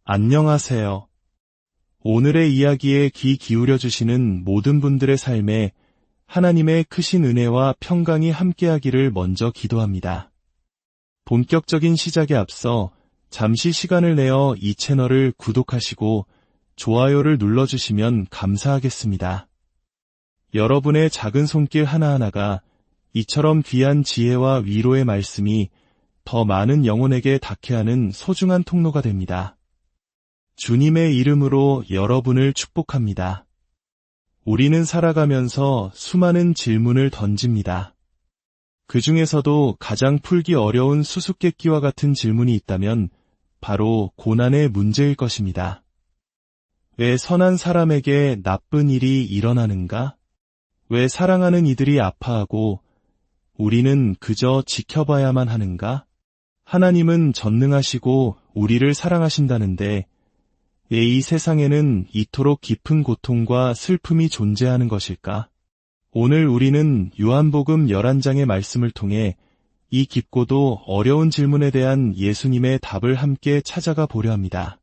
안녕하세요. 오늘의 이야기에 귀 기울여 주시는 모든 분들의 삶에 하나님의 크신 은혜와 평강이 함께하기를 먼저 기도합니다. 본격적인 시작에 앞서 잠시 시간을 내어 이 채널을 구독하시고 좋아요를 눌러주시면 감사하겠습니다. 여러분의 작은 손길 하나하나가 이처럼 귀한 지혜와 위로의 말씀이 더 많은 영혼에게 닿게 하는 소중한 통로가 됩니다. 주님의 이름으로 여러분을 축복합니다. 우리는 살아가면서 수많은 질문을 던집니다. 그 중에서도 가장 풀기 어려운 수수께끼와 같은 질문이 있다면 바로 고난의 문제일 것입니다. 왜 선한 사람에게 나쁜 일이 일어나는가? 왜 사랑하는 이들이 아파하고 우리는 그저 지켜봐야만 하는가? 하나님은 전능하시고 우리를 사랑하신다는데 왜 이 세상에는 이토록 깊은 고통과 슬픔이 존재하는 것일까? 오늘 우리는 요한복음 11장의 말씀을 통해 이 깊고도 어려운 질문에 대한 예수님의 답을 함께 찾아가 보려 합니다.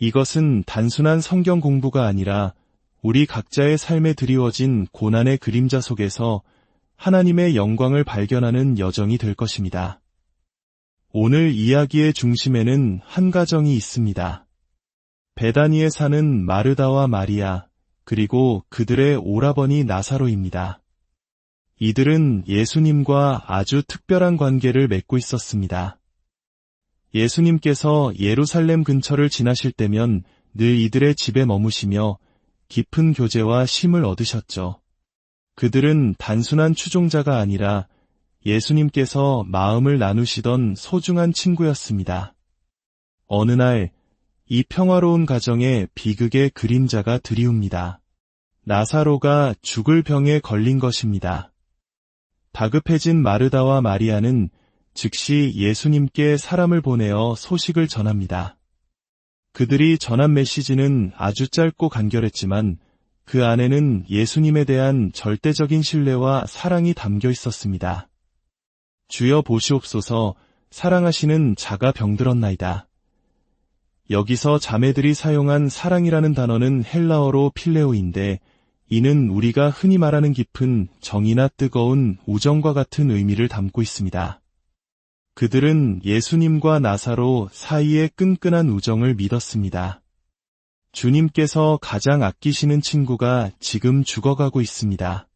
이것은 단순한 성경 공부가 아니라 우리 각자의 삶에 드리워진 고난의 그림자 속에서 하나님의 영광을 발견하는 여정이 될 것입니다. 오늘 이야기의 중심에는 한 가정이 있습니다. 베다니에 사는 마르다와 마리아, 그리고 그들의 오라버니 나사로입니다. 이들은 예수님과 아주 특별한 관계를 맺고 있었습니다. 예수님께서 예루살렘 근처를 지나실 때면 늘 이들의 집에 머무시며 깊은 교제와 쉼을 얻으셨죠. 그들은 단순한 추종자가 아니라 예수님께서 마음을 나누시던 소중한 친구였습니다. 어느 날 이 평화로운 가정에 비극의 그림자가 드리웁니다. 나사로가 죽을 병에 걸린 것입니다. 다급해진 마르다와 마리아는 즉시 예수님께 사람을 보내어 소식을 전합니다. 그들이 전한 메시지는 아주 짧고 간결했지만 그 안에는 예수님에 대한 절대적인 신뢰와 사랑이 담겨 있었습니다. 주여 보시옵소서, 사랑하시는 자가 병들었나이다. 여기서 자매들이 사용한 사랑이라는 단어는 헬라어로 필레오인데 이는 우리가 흔히 말하는 깊은 정이나 뜨거운 우정과 같은 의미를 담고 있습니다. 그들은 예수님과 나사로 사이의 끈끈한 우정을 믿었습니다. 주님께서 가장 아끼시는 친구가 지금 죽어가고 있습니다.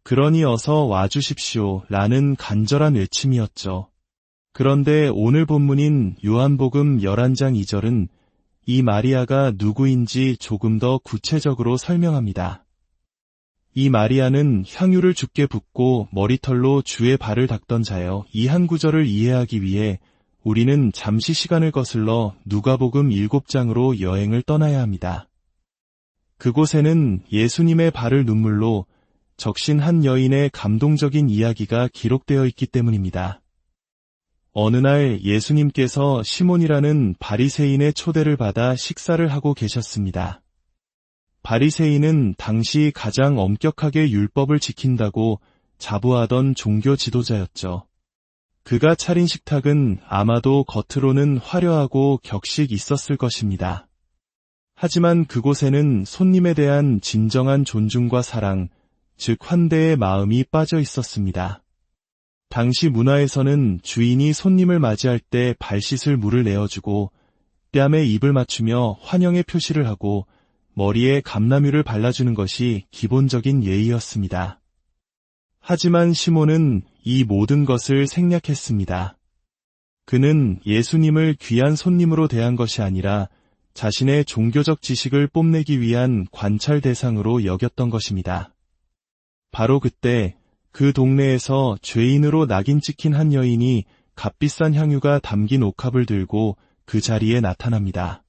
그러니 어서 와주십시오 라는 간절한 외침이었죠. 그런데 오늘 본문인 요한복음 11장 2절은 이 마리아가 누구인지 조금 더 구체적으로 설명합니다. 이 마리아는 향유를 주께 붓고 머리털로 주의 발을 닦던 자여. 이 한 구절을 이해하기 위해 우리는 잠시 시간을 거슬러 누가복음 7장으로 여행을 떠나야 합니다. 그곳에는 예수님의 발을 눈물로 적신 한 여인의 감동적인 이야기가 기록되어 있기 때문입니다. 어느 날 예수님께서 시몬이라는 바리새인의 초대를 받아 식사를 하고 계셨습니다. 바리새인은 당시 가장 엄격하게 율법을 지킨다고 자부하던 종교 지도자였죠. 그가 차린 식탁은 아마도 겉으로는 화려하고 격식 있었을 것입니다. 하지만 그곳에는 손님에 대한 진정한 존중과 사랑, 즉 환대의 마음이 빠져 있었습니다. 당시 문화에서는 주인이 손님을 맞이할 때 발 씻을 물을 내어주고 뺨에 입을 맞추며 환영의 표시를 하고 머리에 감람유를 발라주는 것이 기본적인 예의였습니다. 하지만 시몬은 이 모든 것을 생략했습니다. 그는 예수님을 귀한 손님으로 대한 것이 아니라 자신의 종교적 지식을 뽐내기 위한 관찰 대상으로 여겼던 것입니다. 바로 그때 그 동네에서 죄인으로 낙인 찍힌 한 여인이 값비싼 향유가 담긴 옥합을 들고 그 자리에 나타납니다.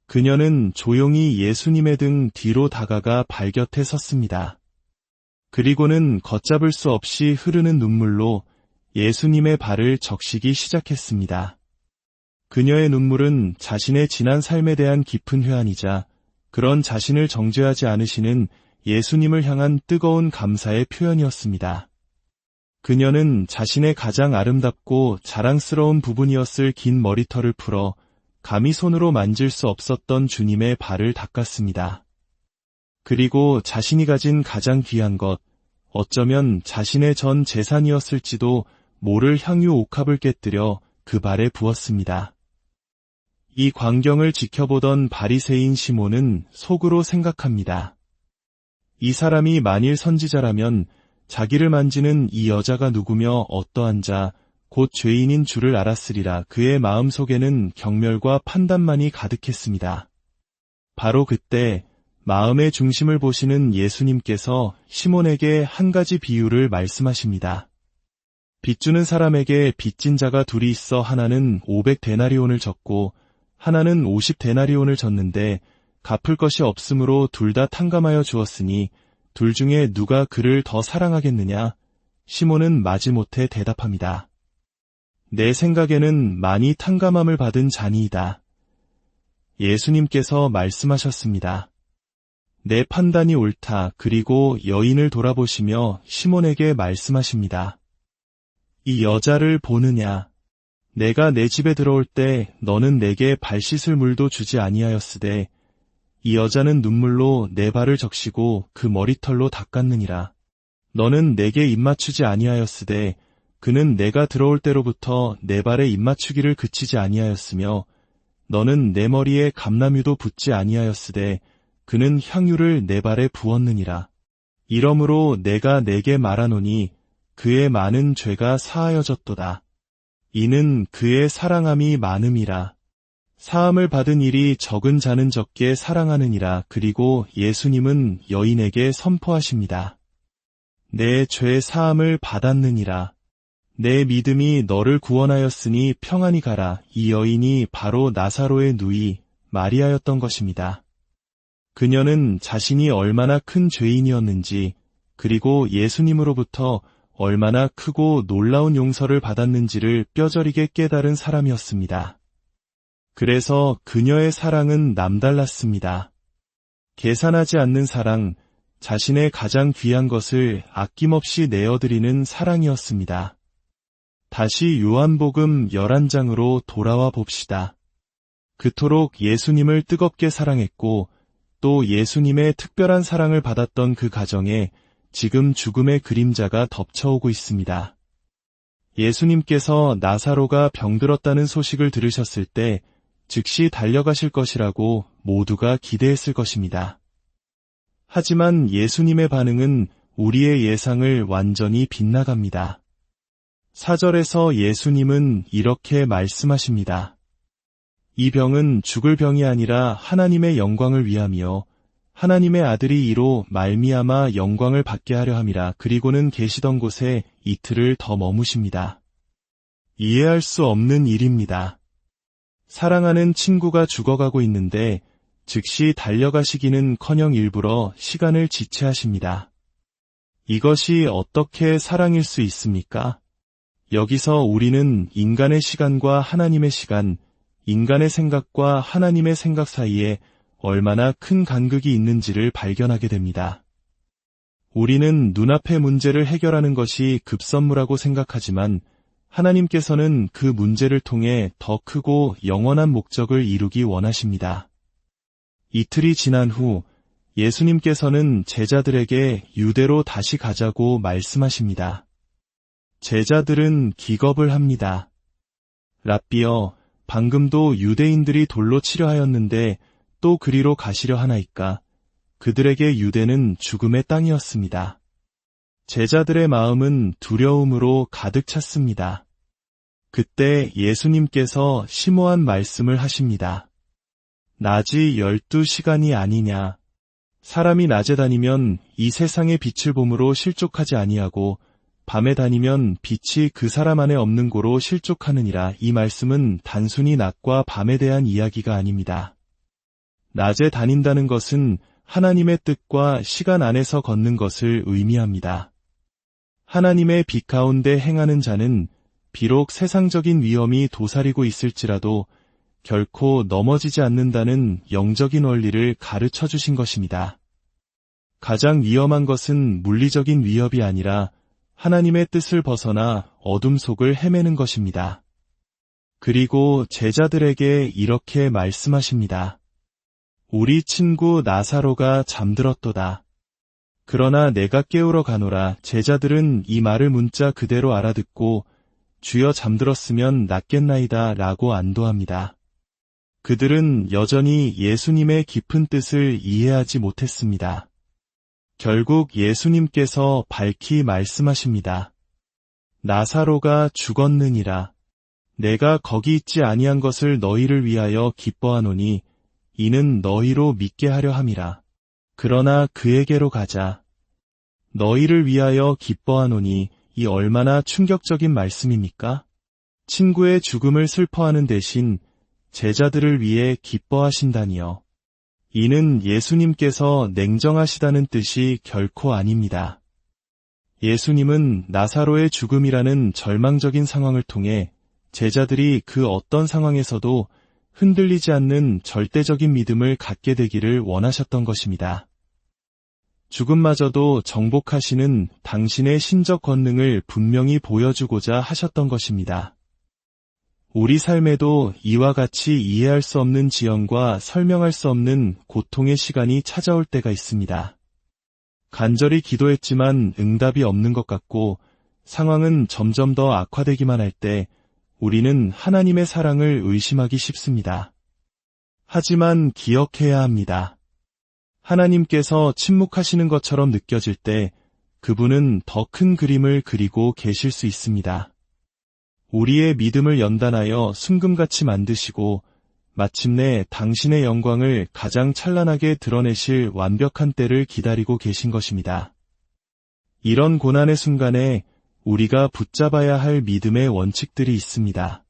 그녀는 조용히 예수님의 등 뒤로 다가가 발 곁에 섰습니다. 그리고는 걷잡을 수 없이 흐르는 눈물로 예수님의 발을 적시기 시작했습니다. 그녀의 눈물은 자신의 지난 삶에 대한 깊은 회한이자 그런 자신을 정죄하지 않으시는 예수님을 향한 뜨거운 감사의 표현이었습니다. 그녀는 자신의 가장 아름답고 자랑스러운 부분이었을 긴 머리털을 풀어 감히 손으로 만질 수 없었던 주님의 발을 닦았습니다. 그리고 자신이 가진 가장 귀한 것, 어쩌면 자신의 전 재산이었을지도 모를 향유 옥합을 깨뜨려 그 발에 부었습니다. 이 광경을 지켜보던 바리새인 시몬은 속으로 생각합니다. 이 사람이 만일 선지자라면 자기를 만지는 이 여자가 누구며 어떠한 자, 곧 죄인인 줄을 알았으리라. 그의 마음속에는 경멸과 판단만이 가득했습니다. 바로 그때 마음의 중심을 보시는 예수님께서 시몬에게 한 가지 비유를 말씀하십니다. 빚주는 사람에게 빚진 자가 둘이 있어 하나는 500데나리온을 졌고 하나는 50데나리온을 졌는데 갚을 것이 없으므로 둘 다 탕감하여 주었으니 둘 중에 누가 그를 더 사랑하겠느냐? 시몬은 마지못해 대답합니다. 내 생각에는 많이 탕감함을 받은 자니이다. 예수님께서 말씀하셨습니다. 내 판단이 옳다. 그리고 여인을 돌아보시며 시몬에게 말씀하십니다. 이 여자를 보느냐? 내가 내 집에 들어올 때 너는 내게 발 씻을 물도 주지 아니하였으되 이 여자는 눈물로 내 발을 적시고 그 머리털로 닦았느니라. 너는 내게 입맞추지 아니하였으되 그는 내가 들어올 때로부터 내 발에 입맞추기를 그치지 아니하였으며 너는 내 머리에 감람유도 붓지 아니하였으되 그는 향유를 내 발에 부었느니라. 이러므로 내가 내게 말하노니 그의 많은 죄가 사하여졌도다. 이는 그의 사랑함이 많음이라. 사함을 받은 일이 적은 자는 적게 사랑하느니라. 그리고 예수님은 여인에게 선포하십니다. 내 죄 사함을 받았느니라. 내 믿음이 너를 구원하였으니 평안히 가라. 이 여인이 바로 나사로의 누이 마리아였던 것입니다. 그녀는 자신이 얼마나 큰 죄인이었는지 그리고 예수님으로부터 얼마나 크고 놀라운 용서를 받았는지를 뼈저리게 깨달은 사람이었습니다. 그래서 그녀의 사랑은 남달랐습니다. 계산하지 않는 사랑, 자신의 가장 귀한 것을 아낌없이 내어드리는 사랑이었습니다. 다시 요한복음 11장으로 돌아와 봅시다. 그토록 예수님을 뜨겁게 사랑했고 또 예수님의 특별한 사랑을 받았던 그 가정에 지금 죽음의 그림자가 덮쳐오고 있습니다. 예수님께서 나사로가 병들었다는 소식을 들으셨을 때 즉시 달려가실 것이라고 모두가 기대했을 것입니다. 하지만 예수님의 반응은 우리의 예상을 완전히 빗나갑니다. 4절에서 예수님은 이렇게 말씀하십니다. 이 병은 죽을 병이 아니라 하나님의 영광을 위함이요 하나님의 아들이 이로 말미암아 영광을 받게 하려 함이라. 그리고는 계시던 곳에 이틀을 더 머무십니다. 이해할 수 없는 일입니다. 사랑하는 친구가 죽어가고 있는데 즉시 달려가시기는커녕 일부러 시간을 지체하십니다. 이것이 어떻게 사랑일 수 있습니까? 여기서 우리는 인간의 시간과 하나님의 시간, 인간의 생각과 하나님의 생각 사이에 얼마나 큰 간극이 있는지를 발견하게 됩니다. 우리는 눈앞의 문제를 해결하는 것이 급선무라고 생각하지만 하나님께서는 그 문제를 통해 더 크고 영원한 목적을 이루기 원하십니다. 이틀이 지난 후 예수님께서는 제자들에게 유대로 다시 가자고 말씀하십니다. 제자들은 기겁을 합니다. 랍비여, 방금도 유대인들이 돌로 치려 하였는데 또 그리로 가시려 하나이까? 그들에게 유대는 죽음의 땅이었습니다. 제자들의 마음은 두려움으로 가득 찼습니다. 그때 예수님께서 심오한 말씀을 하십니다. 낮이 12시간이 아니냐. 사람이 낮에 다니면 이 세상의 빛을 봄으로 실족하지 아니하고 밤에 다니면 빛이 그 사람 안에 없는 고로 실족하느니라. 이 말씀은 단순히 낮과 밤에 대한 이야기가 아닙니다. 낮에 다닌다는 것은 하나님의 뜻과 시간 안에서 걷는 것을 의미합니다. 하나님의 빛 가운데 행하는 자는 비록 세상적인 위험이 도사리고 있을지라도 결코 넘어지지 않는다는 영적인 원리를 가르쳐 주신 것입니다. 가장 위험한 것은 물리적인 위협이 아니라 하나님의 뜻을 벗어나 어둠 속을 헤매는 것입니다. 그리고 제자들에게 이렇게 말씀하십니다. 우리 친구 나사로가 잠들었도다. 그러나 내가 깨우러 가노라. 제자들은 이 말을 문자 그대로 알아듣고 주여 잠들었으면 낫겠나이다 라고 안도합니다. 그들은 여전히 예수님의 깊은 뜻을 이해하지 못했습니다. 결국 예수님께서 밝히 말씀하십니다. 나사로가 죽었느니라. 내가 거기 있지 아니한 것을 너희를 위하여 기뻐하노니 이는 너희로 믿게 하려 함이라. 그러나 그에게로 가자. 너희를 위하여 기뻐하노니 이 얼마나 충격적인 말씀입니까? 친구의 죽음을 슬퍼하는 대신 제자들을 위해 기뻐하신다니요. 이는 예수님께서 냉정하시다는 뜻이 결코 아닙니다. 예수님은 나사로의 죽음이라는 절망적인 상황을 통해 제자들이 그 어떤 상황에서도 흔들리지 않는 절대적인 믿음을 갖게 되기를 원하셨던 것입니다. 죽음마저도 정복하시는 당신의 신적 권능을 분명히 보여주고자 하셨던 것입니다. 우리 삶에도 이와 같이 이해할 수 없는 지연과 설명할 수 없는 고통의 시간이 찾아올 때가 있습니다. 간절히 기도했지만 응답이 없는 것 같고 상황은 점점 더 악화되기만 할 때 우리는 하나님의 사랑을 의심하기 쉽습니다. 하지만 기억해야 합니다. 하나님께서 침묵하시는 것처럼 느껴질 때 그분은 더 큰 그림을 그리고 계실 수 있습니다. 우리의 믿음을 연단하여 순금같이 만드시고 마침내 당신의 영광을 가장 찬란하게 드러내실 완벽한 때를 기다리고 계신 것입니다. 이런 고난의 순간에 우리가 붙잡아야 할 믿음의 원칙들이 있습니다.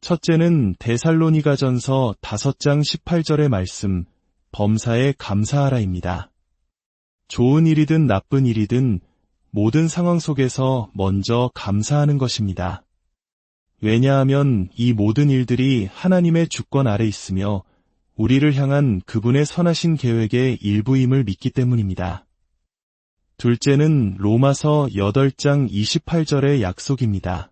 첫째는 데살로니가전서 5장 18절의 말씀, 범사에 감사하라입니다. 좋은 일이든 나쁜 일이든 모든 상황 속에서 먼저 감사하는 것입니다. 왜냐하면 이 모든 일들이 하나님의 주권 아래 있으며 우리를 향한 그분의 선하신 계획의 일부임을 믿기 때문입니다. 둘째는 로마서 8장 28절의 약속입니다.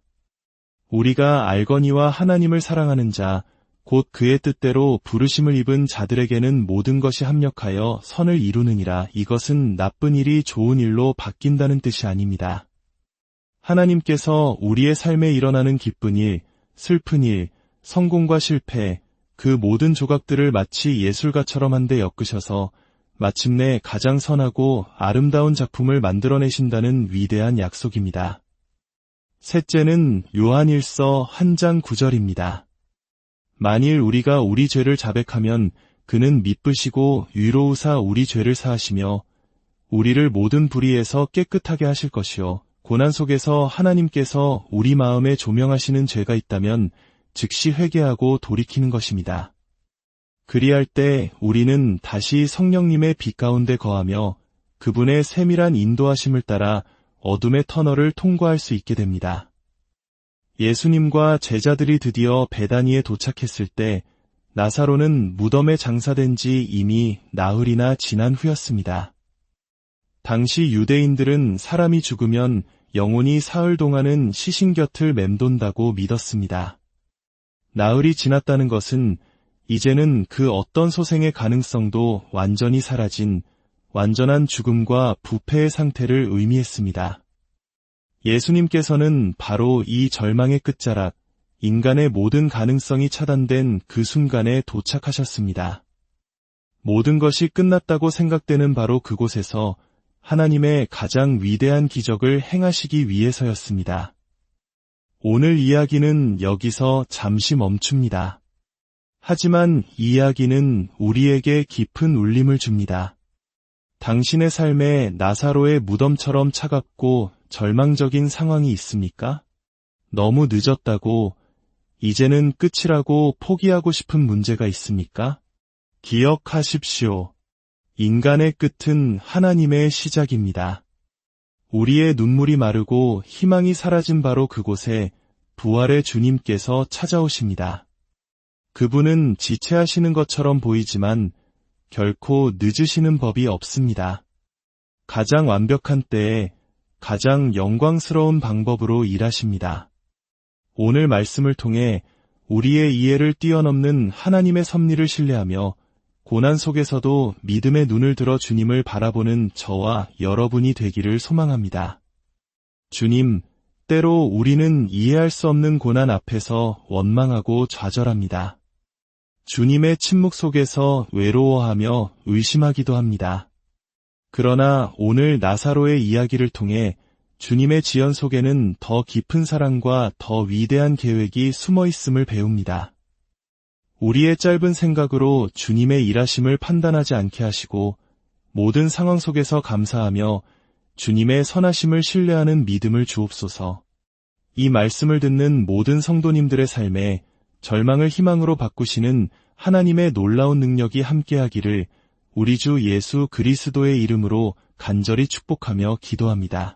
우리가 알거니와 하나님을 사랑하는 자, 곧 그의 뜻대로 부르심을 입은 자들에게는 모든 것이 합력하여 선을 이루느니라. 이것은 나쁜 일이 좋은 일로 바뀐다는 뜻이 아닙니다. 하나님께서 우리의 삶에 일어나는 기쁜 일, 슬픈 일, 성공과 실패, 그 모든 조각들을 마치 예술가처럼 한데 엮으셔서 마침내 가장 선하고 아름다운 작품을 만들어내신다는 위대한 약속입니다. 셋째는 요한일서 1장 9절입니다. 만일 우리가 우리 죄를 자백하면 그는 미쁘시고 위로우사 우리 죄를 사하시며 우리를 모든 불의에서 깨끗하게 하실 것이요 고난 속에서 하나님께서 우리 마음에 조명하시는 죄가 있다면 즉시 회개하고 돌이키는 것입니다. 그리할 때 우리는 다시 성령님의 빛 가운데 거하며 그분의 세밀한 인도하심을 따라 어둠의 터널을 통과할 수 있게 됩니다. 예수님과 제자들이 드디어 베다니에 도착했을 때 나사로는 무덤에 장사된 지 이미 나흘이나 지난 후였습니다. 당시 유대인들은 사람이 죽으면 영혼이 사흘 동안은 시신 곁을 맴돈다고 믿었습니다. 나흘이 지났다는 것은 이제는 그 어떤 소생의 가능성도 완전히 사라진 완전한 죽음과 부패의 상태를 의미했습니다. 예수님께서는 바로 이 절망의 끝자락, 인간의 모든 가능성이 차단된 그 순간에 도착하셨습니다. 모든 것이 끝났다고 생각되는 바로 그곳에서 하나님의 가장 위대한 기적을 행하시기 위해서였습니다. 오늘 이야기는 여기서 잠시 멈춥니다. 하지만 이 이야기는 우리에게 깊은 울림을 줍니다. 당신의 삶에 나사로의 무덤처럼 차갑고 절망적인 상황이 있습니까? 너무 늦었다고, 이제는 끝이라고 포기하고 싶은 문제가 있습니까? 기억하십시오. 인간의 끝은 하나님의 시작입니다. 우리의 눈물이 마르고 희망이 사라진 바로 그곳에 부활의 주님께서 찾아오십니다. 그분은 지체하시는 것처럼 보이지만 결코 늦으시는 법이 없습니다. 가장 완벽한 때에 가장 영광스러운 방법으로 일하십니다. 오늘 말씀을 통해 우리의 이해를 뛰어넘는 하나님의 섭리를 신뢰하며 고난 속에서도 믿음의 눈을 들어 주님을 바라보는 저와 여러분이 되기를 소망합니다. 주님, 때로 우리는 이해할 수 없는 고난 앞에서 원망하고 좌절합니다. 주님의 침묵 속에서 외로워하며 의심하기도 합니다. 그러나 오늘 나사로의 이야기를 통해 주님의 지연 속에는 더 깊은 사랑과 더 위대한 계획이 숨어 있음을 배웁니다. 우리의 짧은 생각으로 주님의 일하심을 판단하지 않게 하시고 모든 상황 속에서 감사하며 주님의 선하심을 신뢰하는 믿음을 주옵소서. 이 말씀을 듣는 모든 성도님들의 삶에 절망을 희망으로 바꾸시는 하나님의 놀라운 능력이 함께하기를 우리 주 예수 그리스도의 이름으로 간절히 축복하며 기도합니다.